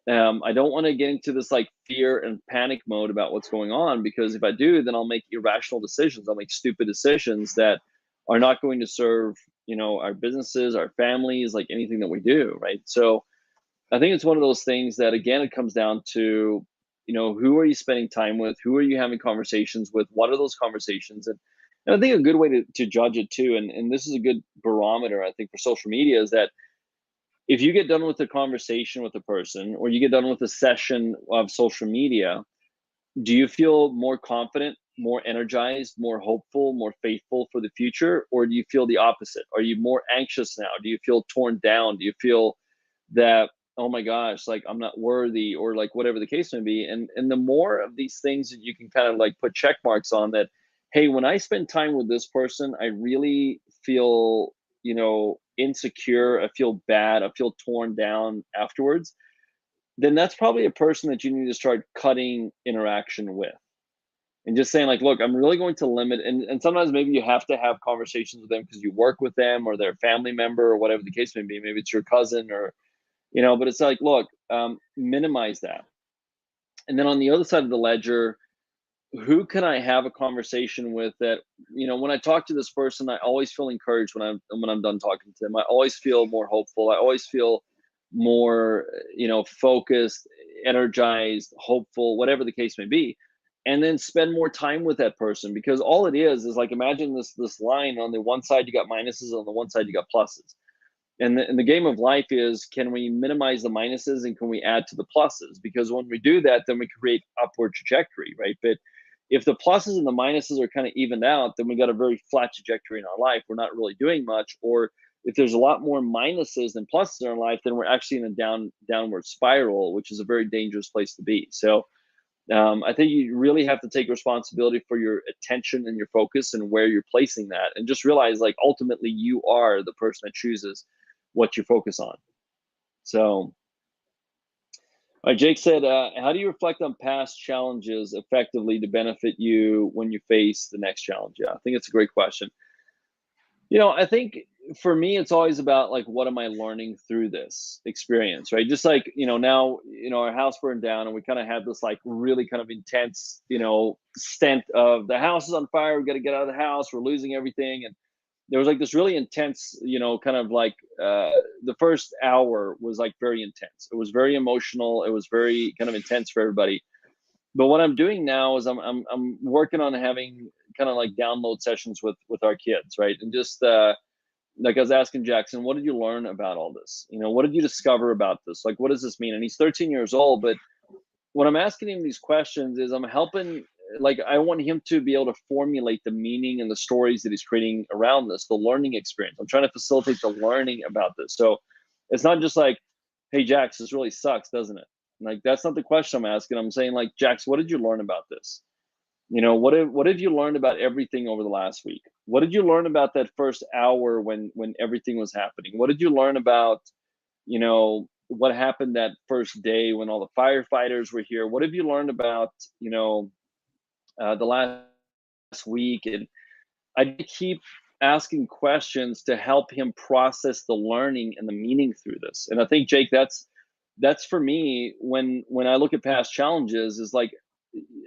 I don't want to get into this like fear and panic mode about what's going on, because if I do, then I'll make irrational decisions. I'll make stupid decisions that are not going to serve, our businesses, our families, like anything that we do, right? So I think it's one of those things that again, it comes down to, who are you spending time with? Who are you having conversations with? What are those conversations? And I think a good way to judge it too, and this is a good barometer, I think, for social media is that if you get done with a conversation with a person or you get done with a session of social media, do you feel more confident, more energized, more hopeful, more faithful for the future? Or do you feel the opposite? Are you more anxious now? Do you feel torn down? Do you feel that, oh my gosh, like I'm not worthy, or like whatever the case may be? And the more of these things that you can kind of like put check marks on that, hey, when I spend time with this person, I really feel, insecure, I feel bad, I feel torn down afterwards, then that's probably a person that you need to start cutting interaction with. And just saying like, look, I'm really going to limit, and sometimes maybe you have to have conversations with them because you work with them or they're a family member or whatever the case may be. Maybe it's your cousin or, but it's like, look, minimize that. And then on the other side of the ledger, who can I have a conversation with that, when I talk to this person, I always feel encouraged when I'm done talking to them. I always feel more hopeful. I always feel more, focused, energized, hopeful, whatever the case may be. And then spend more time with that person, because all it is like, imagine this line: on the one side you got minuses, on the one side you got pluses. And the game of life is, can we minimize the minuses and can we add to the pluses? Because when we do that, then we create upward trajectory, right? But if the pluses and the minuses are kind of evened out, then we got a very flat trajectory in our life. We're not really doing much. Or if there's a lot more minuses than pluses in our life, then we're actually in a downward spiral, which is a very dangerous place to be. So I think you really have to take responsibility for your attention and your focus and where you're placing that, and just realize like ultimately you are the person that chooses what you focus on. So, all right, Jake said, how do you reflect on past challenges effectively to benefit you when you face the next challenge? Yeah, I think it's a great question. I think for me, it's always about like, what am I learning through this experience, right? Just like, now, our house burned down and we kind of had this like really kind of intense, stint of the house is on fire. We got to get out of the house. We're losing everything. And there was like this really intense, kind of like the first hour was like very intense. It was very emotional. It was very kind of intense for everybody. But what I'm doing now is I'm working on having kind of like download sessions with our kids, right? And just like I was asking Jackson, what did you learn about all this? What did you discover about this? Like, what does this mean? And he's 13 years old, but when I'm asking him these questions is I'm helping, like, I want him to be able to formulate the meaning and the stories that he's creating around this, the learning experience. I'm trying to facilitate the learning about this. So it's not just like, hey, Jax, this really sucks, doesn't it? Like, that's not the question I'm asking. I'm saying, like, Jax, what did you learn about this? What have you learned about everything over the last week? What did you learn about that first hour when everything was happening? What did you learn about, what happened that first day when all the firefighters were here? What have you learned about, the last week? And I keep asking questions to help him process the learning and the meaning through this. And I think, Jake, that's for me when I look at past challenges, is like,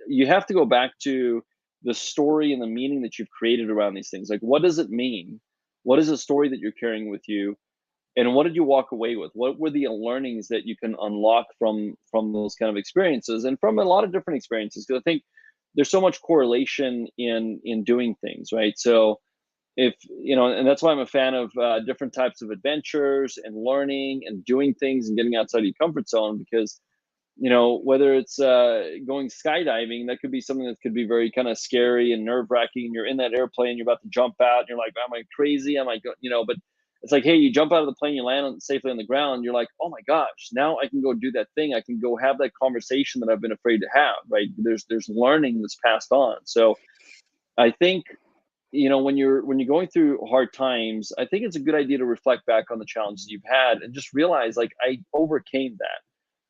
you have to go back to the story and the meaning that you've created around these things. Like, what does it mean? What is the story that you're carrying with you? And what did you walk away with? What were the learnings that you can unlock from those kind of experiences, and from a lot of different experiences? Because I think there's so much correlation in doing things, right? So if and that's why I'm a fan of different types of adventures and learning and doing things and getting outside of your comfort zone, because whether it's going skydiving, that could be something that could be very kind of scary and nerve-wracking. You're in that airplane, you're about to jump out, and you're like, am I crazy? Am I but it's like, hey, you jump out of the plane, you land safely on the ground, you're like, oh my gosh, now I can go do that thing. I can go have that conversation that I've been afraid to have, right? There's learning that's passed on. So I think, when you're going through hard times, I think it's a good idea to reflect back on the challenges you've had and just realize, like, I overcame that.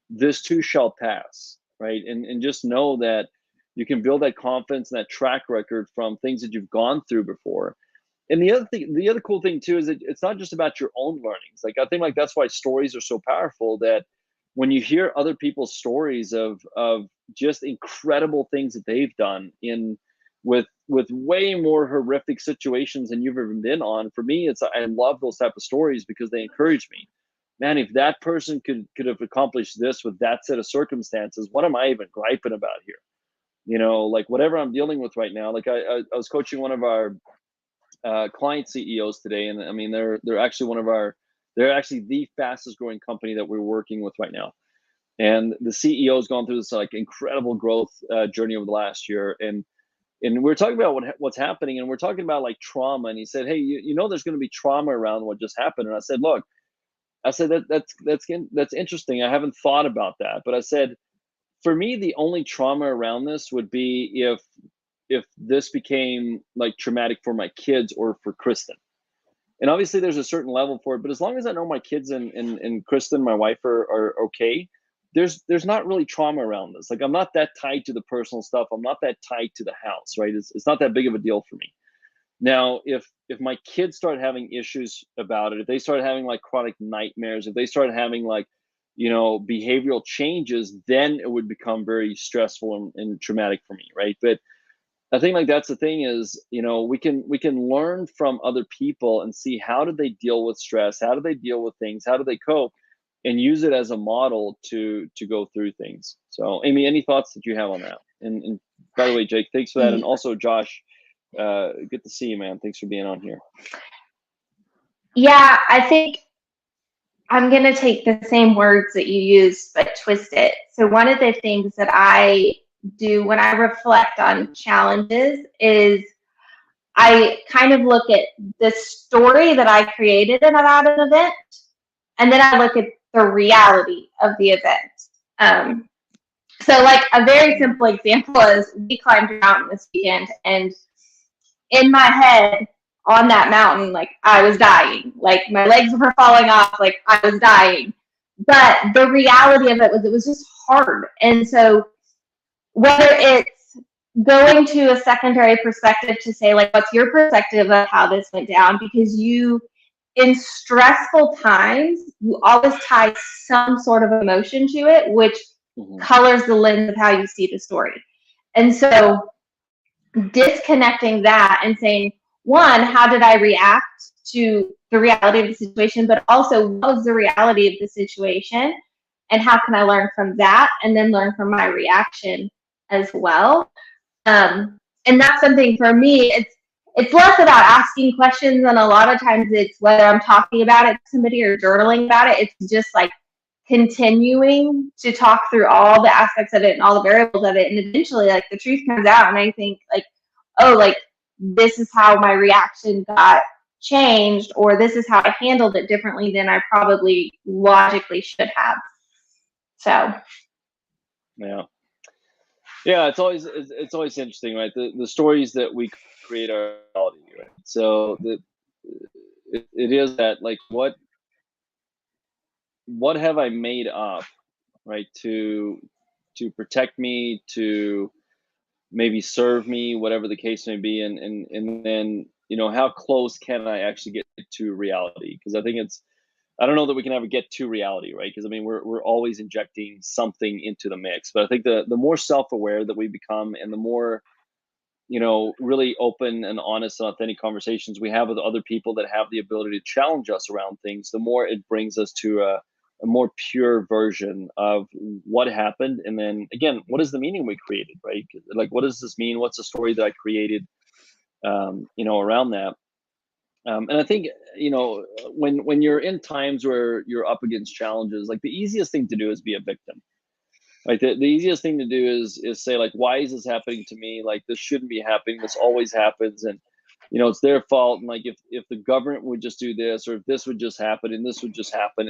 This too shall pass, right? And just know that you can build that confidence and that track record from things that you've gone through before. And the other cool thing too is that it's not just about your own learnings. Like, I think, like, that's why stories are so powerful, that when you hear other people's stories of just incredible things that they've done with way more horrific situations than you've ever been on. For me, I love those type of stories because they encourage me. Man, if that person could have accomplished this with that set of circumstances, what am I even griping about here? Like, whatever I'm dealing with right now. Like, I was coaching one of our client CEOs today, and I mean, they're actually the fastest growing company that we're working with right now. And the CEO has gone through this like incredible growth journey over the last year, and we're talking about what's happening, and we're talking about like trauma. And he said, hey, there's going to be trauma around what just happened. And I said, look, that's interesting. I haven't thought about that, but I said, for me, the only trauma around this would be if this became like traumatic for my kids or for Kristen. And obviously there's a certain level for it, but as long as I know my kids and Kristen, my wife, are okay, there's not really trauma around this. Like, I'm not that tied to the personal stuff. I'm not that tied to the house, right? It's not that big of a deal for me. Now, if my kids start having issues about it, if they start having like chronic nightmares, if they start having like, behavioral changes, then it would become very stressful and traumatic for me, right? But I think, like, that's the thing is, we can learn from other people and see how did they deal with stress, how do they deal with things, how do they cope, and use it as a model to go through things. So, Amy, any thoughts that you have on that? And by the way, Jake, thanks for that, and also Josh, good to see you, man. Thanks for being on here. Yeah, I think I'm going to take the same words that you used, but twist it. So one of the things that I do when I reflect on challenges is I kind of look at the story that I created about an event, and then I look at the reality of the event. So like a very simple example is we climbed a mountain this weekend, and in my head, on that mountain, like I was dying, like my legs were falling off, like I was dying. But the reality of it was just hard. And so whether it's going to a secondary perspective to say, like, what's your perspective of how this went down? Because you, in stressful times, you always tie some sort of emotion to it, which colors the lens of how you see the story. And so disconnecting that and saying, one, how did I react to the reality of the situation, but also what was the reality of the situation and how can I learn from that and then learn from my reaction as well. And that's something for me, it's less about asking questions, and a lot of times it's whether I'm talking about it to somebody or journaling about it. It's just like continuing to talk through all the aspects of it and all the variables of it, and eventually like the truth comes out, and I think like, oh, like this is how my reaction got changed, or this is how I handled it differently than I probably logically should have. So yeah, it's always interesting, right? The stories that we create our reality, right? So it is that, like, what have I made up, right, to protect me, to maybe serve me, whatever the case may be, and then, you know, how close can I actually get to reality? Because I think I don't know that we can ever get to reality, right? Because I mean, we're always injecting something into the mix. But I think the more self-aware that we become, and the more, you know, really open and honest and authentic conversations we have with other people that have the ability to challenge us around things, the more it brings us to a more pure version of what happened. And then again, what is the meaning we created, right? Like, what does this mean? What's the story that I created, you know, around that? And I think, you know, when you're in times where you're up against challenges, like the easiest thing to do is be a victim. Like the easiest thing to do is say, like, why is this happening to me? Like, this shouldn't be happening. This always happens, and you know, it's their fault. And like, if the government would just do this, or if this would just happen, and this would just happen,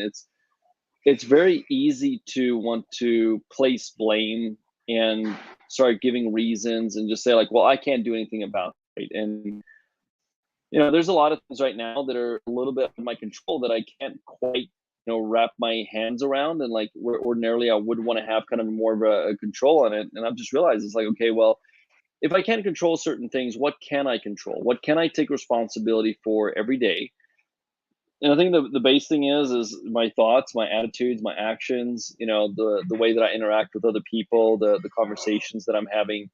it's very easy to want to place blame and start giving reasons and just say, like, well, I can't do anything about it. And you know, there's a lot of things right now that are a little bit of my control that I can't quite, you know, wrap my hands around. And like, where ordinarily I would want to have kind of more of a control on it. And I've just realized it's like, okay, well, if I can't control certain things, what can I control? What can I take responsibility for every day? And I think the base thing is my thoughts, my attitudes, my actions, you know, the way that I interact with other people, the conversations that I'm having.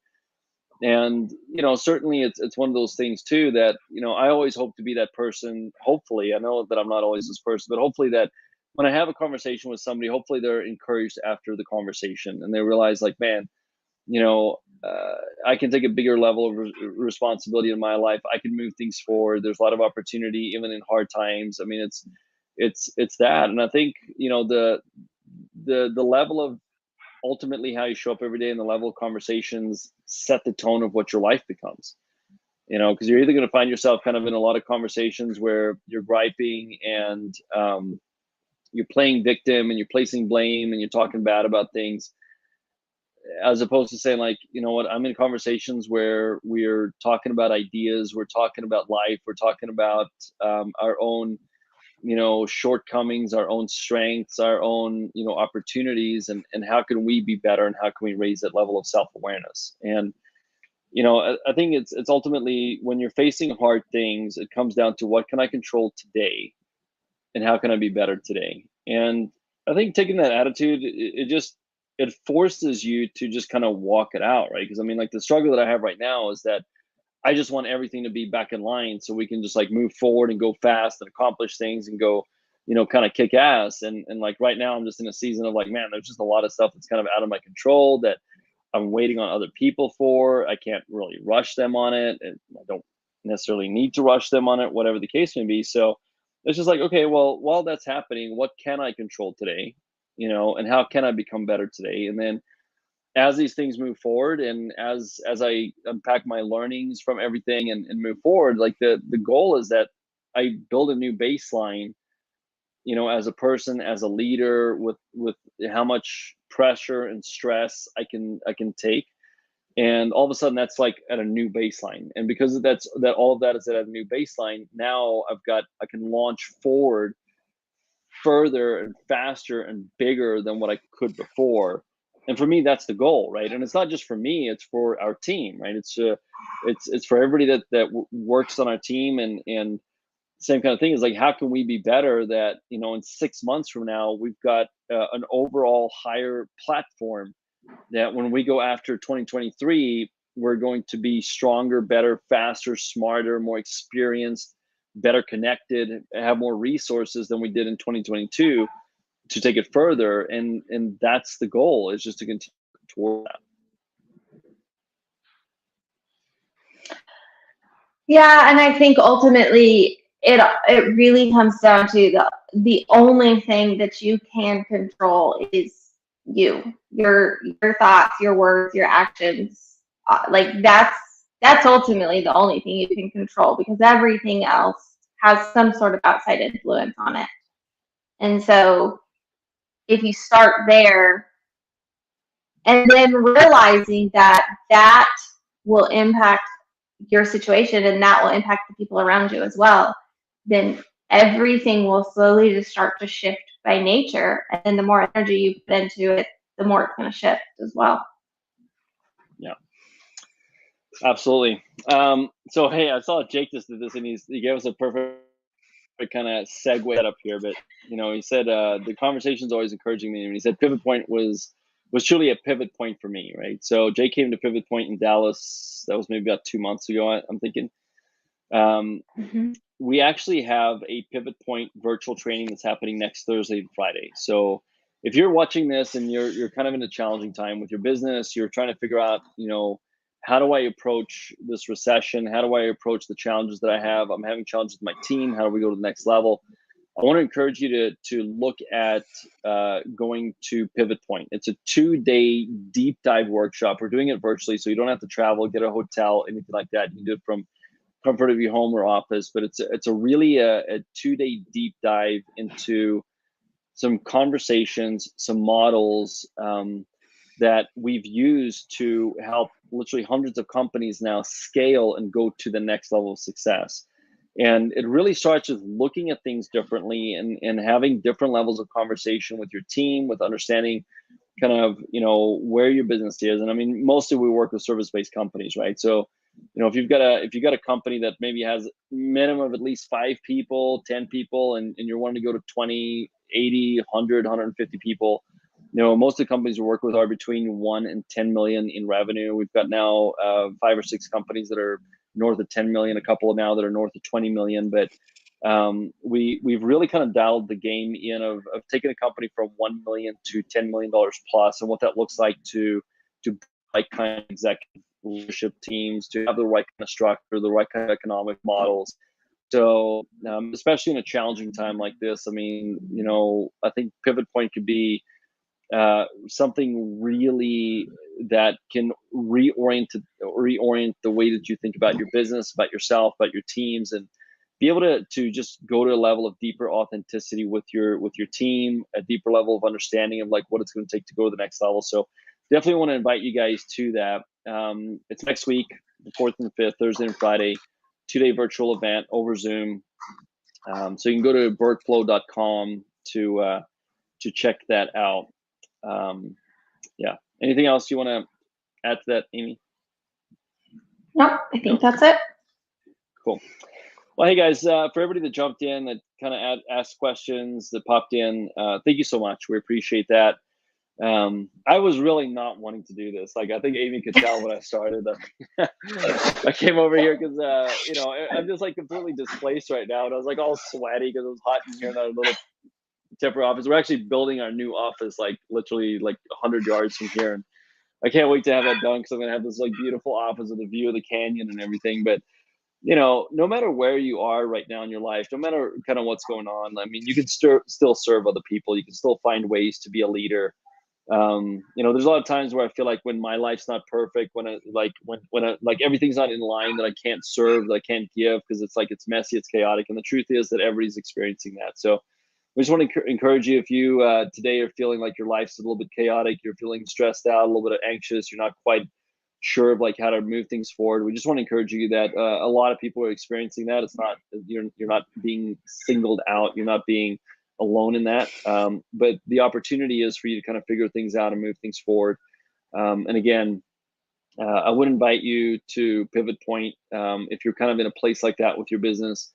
And you know, certainly it's one of those things too that, you know, I always hope to be that person. Hopefully, I know that I'm not always this person, but hopefully that when I have a conversation with somebody, hopefully they're encouraged after the conversation and they realize, like, man, you know, I can take a bigger level of responsibility in my life. I can move things forward. There's a lot of opportunity even in hard times. I mean, it's that. And I think, you know, the level of ultimately how you show up every day and the level of conversations set the tone of what your life becomes. You know, because you're either going to find yourself kind of in a lot of conversations where you're griping and you're playing victim and you're placing blame and you're talking bad about things, as opposed to saying, like, you know what, I'm in conversations where we're talking about ideas, we're talking about life, we're talking about our own, you know, shortcomings, our own strengths, our own, you know, opportunities, and how can we be better and how can we raise that level of self-awareness. And you know, I think it's ultimately when you're facing hard things, it comes down to what can I control today and how can I be better today. And I think taking that attitude, it just it forces you to just kind of walk it out, right? Because I mean, like, the struggle that I have right now is that I just want everything to be back in line so we can just like move forward and go fast and accomplish things and go, you know, kind of kick ass. And like right now I'm just in a season of like, man, there's just a lot of stuff that's kind of out of my control that I'm waiting on other people for. I can't really rush them on it, and I don't necessarily need to rush them on it, whatever the case may be. So it's just like, okay, well, while that's happening, what can I control today? You know, and how can I become better today? And then as these things move forward and as I unpack my learnings from everything and move forward, like the goal is that I build a new baseline, you know, as a person, as a leader, with how much pressure and stress I can take, and all of a sudden that's like at a new baseline. And because all of that is at a new baseline, now I can launch forward further and faster and bigger than what I could before. And for me, that's the goal, right? And it's not just for me; it's for our team, right? It's for everybody that works on our team, and same kind of thing is like, how can we be better? That in 6 months from now, we've got an overall higher platform. That when we go after 2023, we're going to be stronger, better, faster, smarter, more experienced, better connected, have more resources than we did in 2022 to take it further. And that's the goal, is just to continue toward that. Yeah, and I think ultimately it really comes down to the only thing that you can control is your thoughts, your words, your actions. Like that's ultimately the only thing you can control, because everything else has some sort of outside influence on it. And so if you start there and then realizing that that will impact your situation and that will impact the people around you as well, then everything will slowly just start to shift by nature. And then the more energy you put into it, the more it's going to shift as well. Yeah, absolutely. So, hey, I saw Jake just did this, and he gave us a perfect kind of segue up here. But he said the conversation's always encouraging me, and he said Pivot Point was truly a pivot point for me, right? So Jake came to Pivot Point in Dallas. That was maybe about 2 months ago, I'm thinking. We actually have a Pivot Point virtual training that's happening next Thursday and Friday. So if you're watching this and you're kind of in a challenging time with your business, you're trying to figure out, how do I approach this recession? How do I approach the challenges that I have? I'm having challenges with my team. How do we go to the next level? I want to encourage you to look at going to Pivot Point. It's a 2-day deep dive workshop. We're doing it virtually, so you don't have to travel, get a hotel, anything like that. You can do it from comfort of your home or office. But it's a really a 2-day deep dive into some conversations, some models that we've used to help literally hundreds of companies now scale and go to the next level of success. And it really starts with looking at things differently and having different levels of conversation with your team, with understanding kind of, where your business is. And I mean, mostly we work with service-based companies, right? So, if you've got a company that maybe has minimum of at least 5 people, 10 people, and you're wanting to go to 20, 80, 100, 150 people, most of the companies we work with are between 1 and 10 million in revenue. We've got now 5 or 6 companies that are north of 10 million, a couple now that are north of 20 million. But we've really kind of dialed the game in of taking a company from 1 million to $10 million plus, and what that looks like to like kind of executive leadership teams, to have the right kind of structure, the right kind of economic models. So especially in a challenging time like this, I mean, I think Pivot Point could be something really that can reorient the way that you think about your business, about yourself, about your teams, and be able to just go to a level of deeper authenticity with your team, a deeper level of understanding of like what it's going to take to go to the next level. So definitely want to invite you guys to that. It's next week, the 4th and 5th, Thursday and Friday, 2-day virtual event over Zoom. So you can go to bergflow.com to check that out. Yeah. Anything else you want to add to that, Amy? No, I think that's it. Cool. Well, hey guys, for everybody that jumped in, that kind of asked questions, that popped in, thank you so much. We appreciate that. I was really not wanting to do this. Like, I think Amy could tell when I started. I came over here because, I'm just like completely displaced right now. And I was like all sweaty because it was hot in here in our little temporary office. We're actually building our new office, like literally like 100 yards from here. And I can't wait to have that done, because I'm going to have this like beautiful office with a view of the canyon and everything. But no matter where you are right now in your life, no matter kind of what's going on, I mean, you can still serve other people. You can still find ways to be a leader. There's a lot of times where I feel like when my life's not perfect, when everything's not in line, that I can't serve, that I can't give, because it's messy, it's chaotic. And the truth is that everybody's experiencing that. So we just want to encourage you, if you today are feeling like your life's a little bit chaotic, you're feeling stressed out, a little bit anxious, you're not quite sure of like how to move things forward. We just want to encourage you that a lot of people are experiencing that. It's not, you're not being singled out. You're not being alone in that. But the opportunity is for you to kind of figure things out and move things forward. And again, I would invite you to Pivot Point. If you're kind of in a place like that with your business,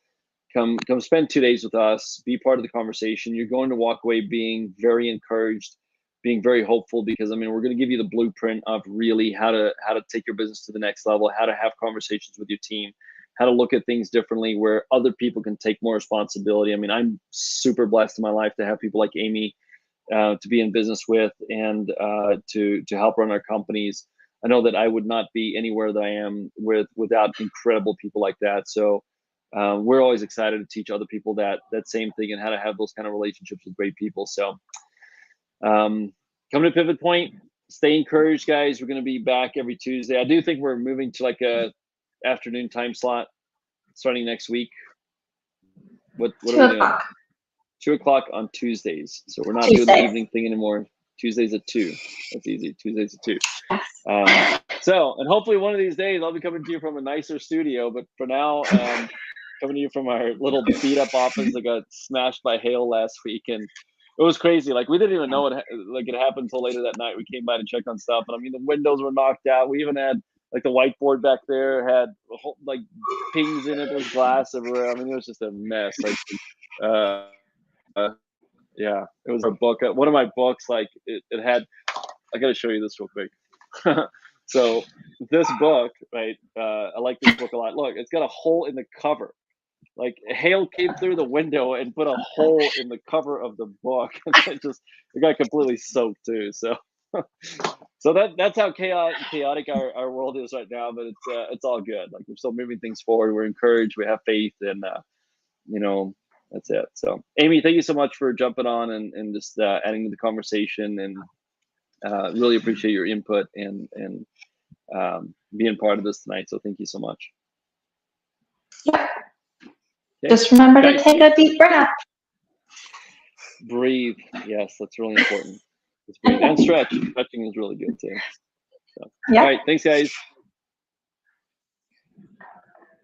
come spend 2 days with us, be part of the conversation. You're going to walk away being very encouraged, being very hopeful, because I mean, we're going to give you the blueprint of really how to take your business to the next level, how to have conversations with your team, how to look at things differently where other people can take more responsibility. I mean, I'm super blessed in my life to have people like Amy to be in business with, and to help run our companies. I know that I would not be anywhere that I am without incredible people like that. So we're always excited to teach other people that same thing and how to have those kind of relationships with great people. So come to Pivot Point, stay encouraged, guys. We're going to be back every Tuesday. I do think we're moving to like a afternoon time slot starting next week. What are we doing? 2 o'clock on Tuesdays. So we're not doing the evening thing anymore. Tuesdays at 2. That's easy. Tuesdays at 2. So, and hopefully one of these days I'll be coming to you from a nicer studio. But for now, coming to you from our little beat up office that got smashed by hail last week, and it was crazy. Like we didn't even know it happened until later that night. We came by to check on stuff, and I mean the windows were knocked out. We even had like the whiteboard back there had like pings in it. There was glass everywhere. I mean, it was just a mess. Like, yeah, it was a book. One of my books, like it had. I got to show you this real quick. So this book, right? I like this book a lot. Look, it's got a hole in the cover. Like hail came through the window and put a hole in the cover of the book. It got completely soaked too. So, so that's how chaotic our world is right now. But it's all good. Like we're still moving things forward. We're encouraged. We have faith, and you know, that's it. So, Amy, thank you so much for jumping on and just adding to the conversation, and really appreciate your input and being part of this tonight. So thank you so much. Yeah. Okay. Just remember to take a deep breath. Breathe. Yes, that's really important. Just breathe and stretch. Stretching is really good too. So, yeah. All right. Thanks, guys.